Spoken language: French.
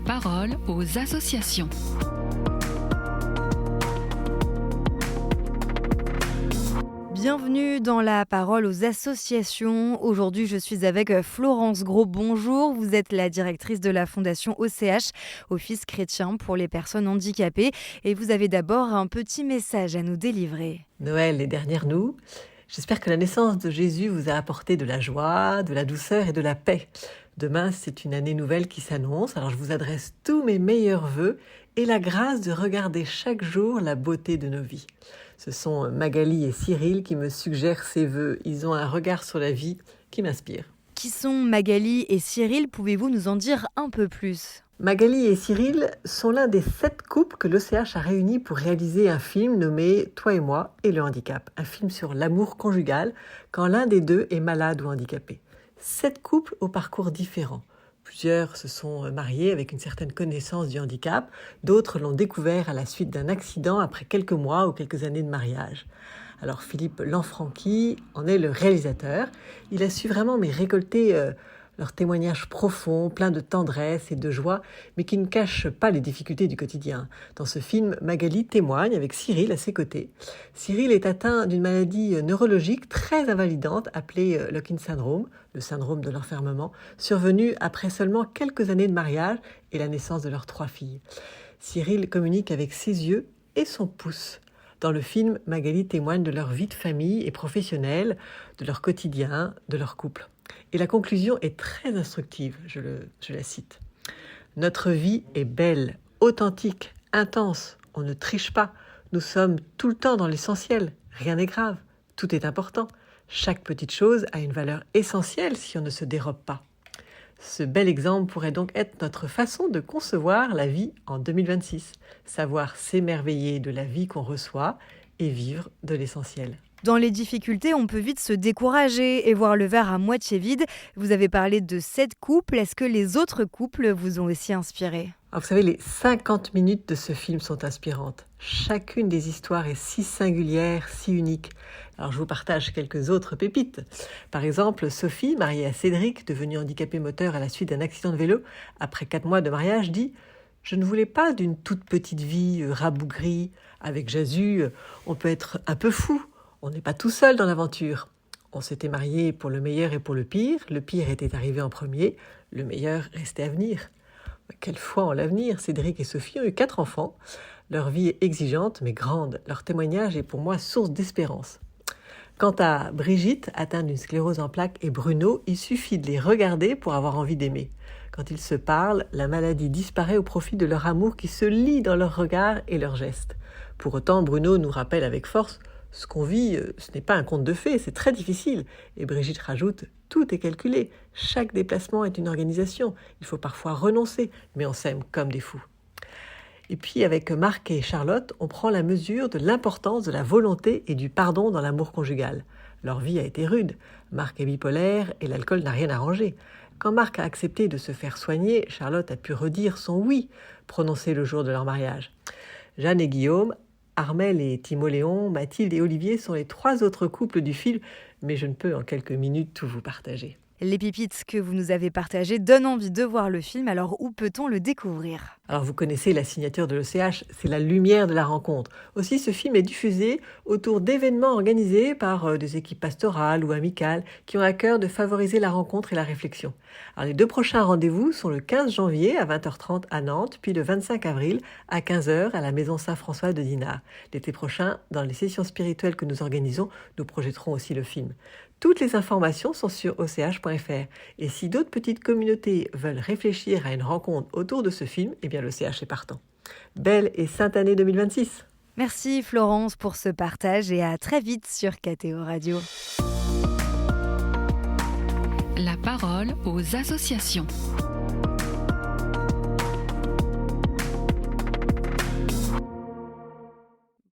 parole aux associations. Bienvenue dans la parole aux associations. Aujourd'hui, je suis avec Florence Gros. Bonjour, vous êtes la directrice de la fondation OCH, Office chrétien pour les personnes handicapées. Et vous avez d'abord un petit message à nous délivrer. Noël est derrière nous. J'espère que la naissance de Jésus vous a apporté de la joie, de la douceur et de la paix. Demain, c'est une année nouvelle qui s'annonce, alors je vous adresse tous mes meilleurs vœux et la grâce de regarder chaque jour la beauté de nos vies. Ce sont Magali et Cyril qui me suggèrent ces vœux. Ils ont un regard sur la vie qui m'inspire. Qui sont Magali et Cyril? Pouvez-vous nous en dire un peu plus? Magali et Cyril sont l'un des 7 couples que l'OCH a réunis pour réaliser un film nommé « Toi et moi et le handicap », un film sur l'amour conjugal quand l'un des deux est malade ou handicapé. 7 couples au parcours différent. Plusieurs se sont mariés avec une certaine connaissance du handicap, d'autres l'ont découvert à la suite d'un accident après quelques mois ou quelques années de mariage. Alors Philippe Lanfranchi en est le réalisateur. Il a su vraiment récolter leurs témoignages profonds, pleins de tendresse et de joie, mais qui ne cachent pas les difficultés du quotidien. Dans ce film, Magali témoigne avec Cyril à ses côtés. Cyril est atteint d'une maladie neurologique très invalidante appelée lock-in syndrome, le syndrome de l'enfermement, survenu après seulement quelques années de mariage et la naissance de leurs 3 filles. Cyril communique avec ses yeux et son pouce. Dans le film, Magali témoigne de leur vie de famille et professionnelle, de leur quotidien, de leur couple. Et la conclusion est très instructive, je la cite. « Notre vie est belle, authentique, intense, on ne triche pas. Nous sommes tout le temps dans l'essentiel, rien n'est grave, tout est important. Chaque petite chose a une valeur essentielle si on ne se dérobe pas. » Ce bel exemple pourrait donc être notre façon de concevoir la vie en 2026, savoir s'émerveiller de la vie qu'on reçoit et vivre de l'essentiel. Dans les difficultés, on peut vite se décourager et voir le verre à moitié vide. Vous avez parlé de 7 couples. Est-ce que les autres couples vous ont aussi inspiré? Alors vous savez, les 50 minutes de ce film sont inspirantes. Chacune des histoires est si singulière, si unique. Alors je vous partage quelques autres pépites. Par exemple, Sophie, mariée à Cédric, devenue handicapée moteur à la suite d'un accident de vélo, après 4 mois de mariage, dit « Je ne voulais pas d'une toute petite vie rabougrie. Avec Jésus, on peut être un peu fou. On n'est pas tout seul dans l'aventure. On s'était mariés pour le meilleur et pour le pire était arrivé en premier, le meilleur restait à venir. » Quelle foi en l'avenir! Cédric et Sophie ont eu 4 enfants. Leur vie est exigeante mais grande. Leur témoignage est pour moi source d'espérance. Quant à Brigitte, atteinte d'une sclérose en plaques, et Bruno, il suffit de les regarder pour avoir envie d'aimer. Quand ils se parlent, la maladie disparaît au profit de leur amour qui se lit dans leurs regards et leurs gestes. Pour autant, Bruno nous rappelle avec force: ce qu'on vit, ce n'est pas un conte de fées, c'est très difficile. Et Brigitte rajoute: tout est calculé, chaque déplacement est une organisation. Il faut parfois renoncer, mais on s'aime comme des fous. Et puis avec Marc et Charlotte, on prend la mesure de l'importance de la volonté et du pardon dans l'amour conjugal. Leur vie a été rude. Marc est bipolaire et l'alcool n'a rien arrangé. Quand Marc a accepté de se faire soigner, Charlotte a pu redire son oui, prononcé le jour de leur mariage. Jeanne et Guillaume, Armel et Timoléon, Mathilde et Olivier sont les 3 autres couples du film, mais je ne peux en quelques minutes tout vous partager. Les pépites que vous nous avez partagées donnent envie de voir le film, alors où peut-on le découvrir? Alors vous connaissez la signature de l'OCH, c'est la lumière de la rencontre. Aussi, ce film est diffusé autour d'événements organisés par des équipes pastorales ou amicales qui ont à cœur de favoriser la rencontre et la réflexion. Alors les 2 prochains rendez-vous sont le 15 janvier à 20h30 à Nantes, puis le 25 avril à 15h à la Maison Saint-François de Dinard. L'été prochain, dans les sessions spirituelles que nous organisons, nous projetterons aussi le film. Toutes les informations sont sur och.fr. Et si d'autres petites communautés veulent réfléchir à une rencontre autour de ce film, eh bien l'OCH est partant. Belle et sainte année 2026! Merci Florence pour ce partage et à très vite sur KTO Radio. La parole aux associations.